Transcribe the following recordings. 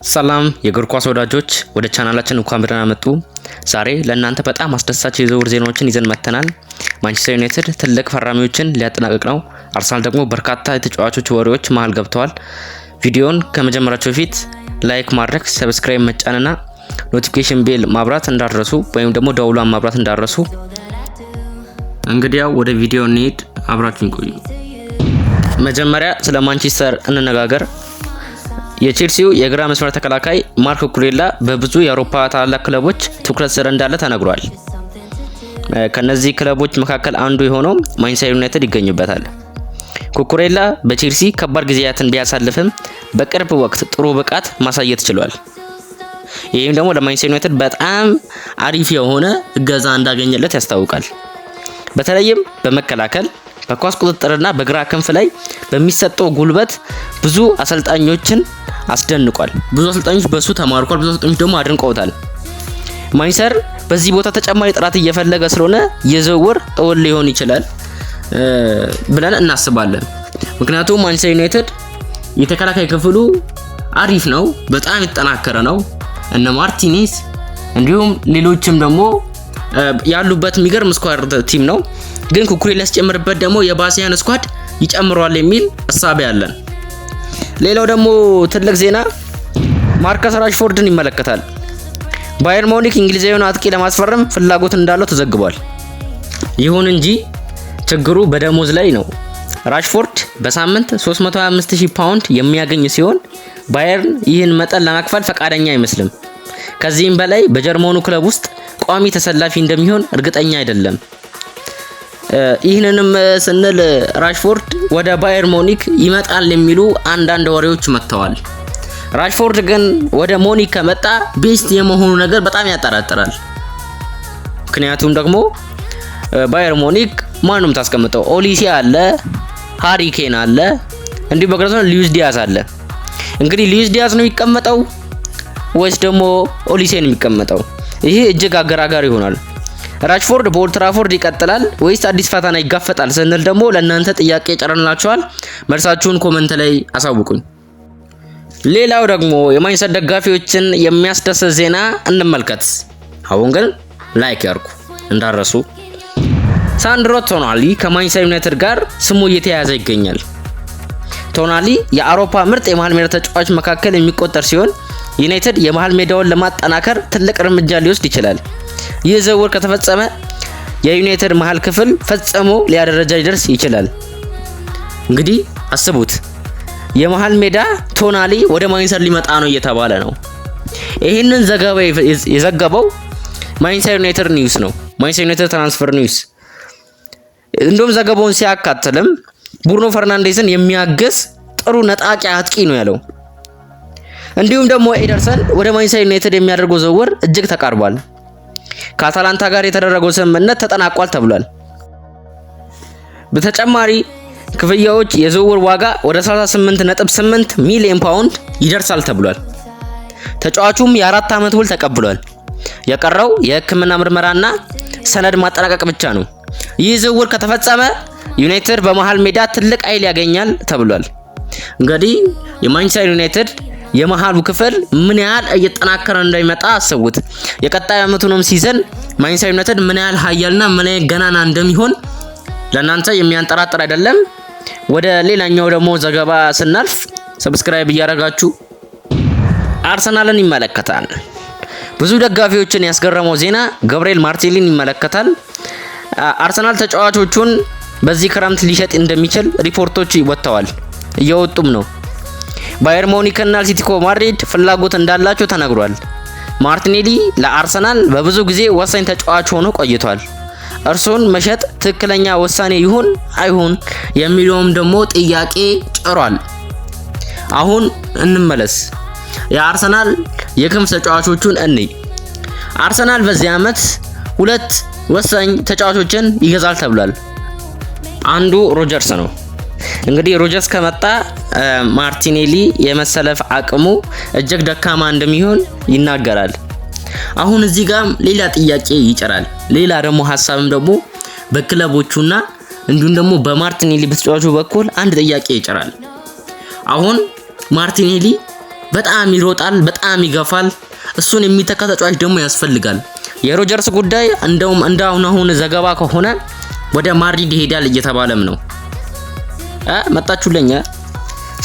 ሰላም የእግር ኳስ ወዳጆች ወደ ቻናላችን እንኳን በደህና መጡ። ዛሬ ለእናንተ በጣም አስደሳች የዝውውር ዜናዎችን ይዘን መጥተናል። ማንቸስተር ዩናይትድ ትልቅ ፈራሚዎችን ሊያጠናቅቅ ነው። አርሰናል ደግሞ በርካታ የተጫዋቾች ወሬዎች መሃል ገብተዋል። ቪዲዮን ከመጀመራችሁ በፊት ላይክ ማድረግ፣ ሰብስክራይብ መጫንና ኖቲፊኬሽን ቤል ማብራት እንዳትረሱ፣ ወይም ደግሞ ደውሏን ማብራት እንዳትረሱ። እንግዲያው ወደ ቪዲዮ እንሂድ፣ አብራችሁን ቆዩ። መጀመሪያ ስለ ማንቸስተር እንነጋገር። የቼልሲው የግራ መስመር ተከላካይ ማርክ ኩኩሬላ በብዙ የአውሮፓ ታላላቅ ክለቦች ትኩረት ስር እንዳለ ተነግሯል። ከነዚህ ክለቦች መካከል አንዱ የሆነው ማንቸስተር ዩናይትድ ይገኝበታል። ኩኩሬላ በቼልሲ ከባድ ጊዜያትን ቢያሳልፍም በቅርብ ወቅት ጥሩ ብቃት ማሳየት ችሏል። ይህም ደግሞ ለማንቸስተር ዩናይትድ በጣም አሪፍ የሆነ እገዛ እንዳገኘለት ያስታውቃል። በተለይም በመከላከል በኳስ ቁጥጥርና በግራ ክንፍ ላይ በሚሰጠው ጉልበት ብዙ አሰልጣኞችን አስደንቋል። ብዙ አሰልጣኞች በሱ ተማርኳል። ብዙ አሰልጣኞች ደግሞ አድንቀውታል። ማንቸስተር በዚህ ቦታ ተጨማሪ ጥራት እየፈለገ ስለሆነ የዝውውር እውን ሊሆን ይችላል ብለን እናስባለን። ምክንያቱም ማንቸስተር ዩናይትድ የተከላካይ ክፍሉ አሪፍ ነው፣ በጣም የተጠናከረ ነው። እነ ማርቲኔዝ እንዲሁም ሌሎችም ደግሞ ያሉበት የሚገርም ስኳድ ቲም ነው። ግን ኩኩሬላ ሲጨምርበት ደግሞ የባሲያን ስኳድ ይጨምራል የሚል ሐሳብ ያለን። ሌላው ደግሞ ትልቅ ዜና ማርከስ ራሽፎርድን ይመለከታል። ባየር ሙኒክ እንግሊዛዊውን አጥቂ ለማስፈረም ፍላጎት እንዳለው ተዘግቧል። ይሁን እንጂ ችግሩ በደሞዝ ላይ ነው። ራሽፎርድ በሳምንት 325,000 ፓውንድ የሚያገኝ ሲሆን ባየርን ይህን መጠን ለማክፈል ፈቃደኛ አይመስልም። ከዚህም በላይ በጀርመኑ ክለብ ውስጥ ቋሚ ተሰላፊ እንደሚሆን እርግጠኛ አይደለም። ይህንንም ስንል ራሽፎርድ ወደ ባየር ሙኒክ ይመጣል የሚሉ አንዳንድ ወሬዎች መጥተዋል። ራሽፎርድ ግን ወደ ሙኒክ ከመጣ ቤስት የመሆኑ ነገር በጣም ያጠራጥራል። ምክንያቱም ደግሞ ባየር ሙኒክ ማንም ታስቀምጠው ኦሊሴ አለ፣ ሃሪ ኬን አለ፣ እንዲሁ በግራ ሉዊስ ዲያዝ አለ። እንግዲህ ሉዊስ ዲያዝ ነው የሚቀመጠው ወይስ ደግሞ ኦሊሴ ነው የሚቀመጠው? ይሄ እጅግ አገራጋሪ ይሆናል። ራሽፎርድ በኦልድ ትራፎርድ ይቀጥላል ወይስ አዲስ ፈተና ይጋፈጣል ስንል ደግሞ ለእናንተ ጥያቄ ጨረንላችኋል። መልሳችሁን ኮሜንት ላይ አሳውቁኝ። ሌላው ደግሞ የማንቸስተር ደጋፊዎችን የሚያስደስት ዜና እንመልከት። አሁን ግን ላይክ ያርጉ እንዳረሱ። ሳንድሮ ቶናሊ ከማንቸስተር ዩናይትድ ጋር ስሙ እየተያያዘ ይገኛል። ቶናሊ የአውሮፓ ምርጥ የመሃል ሜዳ ተጫዋች መካከል የሚቆጠር ሲሆን ዩናይትድ የመሃል ሜዳውን ለማጠናከር ትልቅ እርምጃ ሊወስድ ይችላል። ይህ ዝውውር ከተፈጸመ የዩናይትድ መሃል ክፍል ፈጽሞ ሊያደረጃ ሊደርስ ይችላል። እንግዲህ አስቡት፣ የመሃል ሜዳ ቶናሊ ወደ ማንቸስተር ሊመጣ ነው እየተባለ ነው። ይህንን ዘገባ የዘገበው ማንቸስተር ዩናይትድ ኒውስ ነው። ማንቸስተር ዩናይትድ ትራንስፈር ኒውስ እንደውም ዘገባውን ሲያካትልም ብሩኖ ፈርናንዴዝን የሚያገዝ ጥሩ ነጣቂ አጥቂ ነው ያለው። እንዲሁም ደግሞ ኤደርሰን ወደ ማንቸስተር ዩናይትድ የሚያደርገው ዝውውር እጅግ ተቃርቧል። ከአታላንታ ጋር የተደረገው ስምምነት ተጠናቋል ተብሏል። በተጨማሪ ክፍያዎች የዝውውር ዋጋ ወደ 38.8 ሚሊዮን ፓውንድ ይደርሳል ተብሏል። ተጫዋቹም የ4 ዓመት ውል ተቀብሏል። የቀረው የሕክምና ምርመራና ሰነድ ማጠናቀቅ ብቻ ነው። ይህ ዝውውር ከተፈጸመ ዩናይትድ በመሃል ሜዳ ትልቅ ኃይል ያገኛል ተብሏል። እንግዲህ የማንቸስተር ዩናይትድ የመሃሉ ክፍል ምን ያህል እየተጠናከረ እንደሚመጣ አስቡት። የቀጣይ ዓመቱንም ሲዘን ማንቸስተር ዩናይትድ ምን ያህል ኃያልና ምን ያህል ገናና እንደሚሆን ለእናንተ የሚያንጠራጥር አይደለም። ወደ ሌላኛው ደግሞ ዘገባ ስናልፍ ሰብስክራይብ እያደረጋችሁ አርሰናልን ይመለከታል። ብዙ ደጋፊዎችን ያስገረመው ዜና ገብርኤል ማርቲኔሊን ይመለከታል። አርሰናል ተጫዋቾቹን በዚህ ክረምት ሊሸጥ እንደሚችል ሪፖርቶች ወጥተዋል፣ እየወጡም ነው። ባየር ሙኒክ እና አትሌቲኮ ማድሪድ ፍላጎት እንዳላቸው ተነግሯል። ማርቲኔሊ ለአርሰናል በብዙ ጊዜ ወሳኝ ተጫዋች ሆኖ ቆይቷል። እርሱን መሸጥ ትክክለኛ ውሳኔ ይሁን አይሁን የሚለውም ደግሞ ጥያቄ ጭሯል። አሁን እንመለስ። የአርሰናል የክንፍ ተጫዋቾቹን እንይ። አርሰናል በዚህ ዓመት 2 ወሳኝ ተጫዋቾችን ይገዛል ተብሏል። አንዱ ሮጀርስ ነው። እንግዲህ ሮጀርስ ከመጣ ማርቲኔሊ የመሰለፍ አቅሙ እጅግ ደካማ እንደሚሆን ይናገራል። አሁን እዚህ ጋር ሌላ ጥያቄ ይጭራል። ሌላ ደግሞ ሐሳብም ደግሞ በክለቦቹና እንዲሁም ደግሞ በማርቲኔሊ በተጫዋቹ በኩል አንድ ጥያቄ ይጭራል። አሁን ማርቲኔሊ በጣም ይሮጣል፣ በጣም ይገፋል። እሱን የሚተካ ተጫዋች ደግሞ ያስፈልጋል። የሮጀርስ ጉዳይ እንደውም አሁን ዘገባ ከሆነ ወደ ማድሪድ ይሄዳል እየተባለም ነው። መጣችሁልኝ።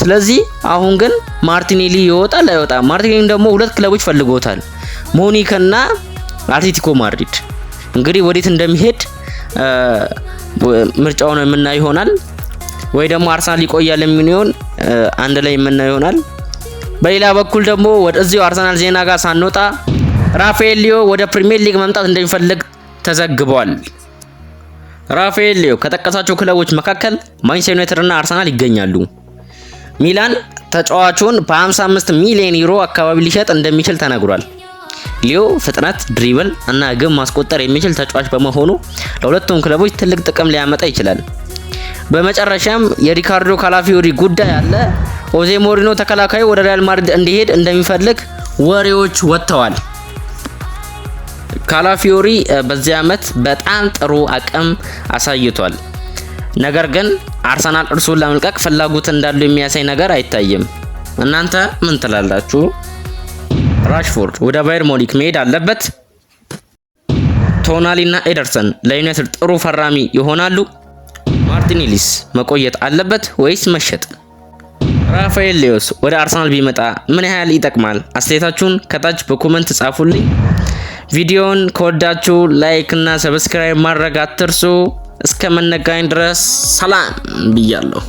ስለዚህ አሁን ግን ማርቲኔሊ ይወጣል አይወጣም? ማርቲኔሊ ደግሞ ሁለት ክለቦች ፈልገውታል፣ ሙኒክ እና አትሌቲኮ ማድሪድ። እንግዲህ ወዴት እንደሚሄድ ምርጫውን የምናየው ይሆናል። ወይ ደግሞ አርሰናል ይቆያል የሚሆን አንድ ላይ የምናየው ይሆናል። በሌላ በኩል ደግሞ ወደዚሁ አርሰናል ዜና ጋር ሳንወጣ ራፋኤል ሊዮ ወደ ፕሪሚየር ሊግ መምጣት እንደሚፈልግ ተዘግቧል። ራፋኤል ሊዮ ከጠቀሳቸው ክለቦች መካከል ማንቸስተር ዩናይትድ እና አርሰናል ይገኛሉ። ሚላን ተጫዋቹን በ55 ሚሊዮን ዩሮ አካባቢ ሊሸጥ እንደሚችል ተነግሯል። ሊዮ ፍጥነት፣ ድሪብል እና ግብ ማስቆጠር የሚችል ተጫዋች በመሆኑ ለሁለቱም ክለቦች ትልቅ ጥቅም ሊያመጣ ይችላል። በመጨረሻም የሪካርዶ ካላፊዮሪ ጉዳይ አለ። ሆዜ ሞሪኖ ተከላካዩ ወደ ሪያል ማድሪድ እንዲሄድ እንደሚፈልግ ወሬዎች ወጥተዋል። ካላፊዮሪ በዚህ ዓመት በጣም ጥሩ አቅም አሳይቷል። ነገር ግን አርሰናል እርሱን ለመልቀቅ ፍላጎት እንዳለው የሚያሳይ ነገር አይታይም። እናንተ ምን ትላላችሁ? ራሽፎርድ ወደ ባየር ሙኒክ መሄድ አለበት? ቶናሊና ኤደርሰን ለዩናይትድ ጥሩ ፈራሚ ይሆናሉ? ማርቲኔሊስ መቆየት አለበት ወይስ መሸጥ? ራፋኤል ሊዮስ ወደ አርሰናል ቢመጣ ምን ያህል ይጠቅማል? አስተያየታችሁን ከታች በኮሜንት ጻፉልኝ። ቪዲዮውን ከወዳችሁ ላይክ እና ሰብስክራይብ ማድረግ አትርሱ። እስከ መነጋኝ ድረስ ሰላም ብያለሁ።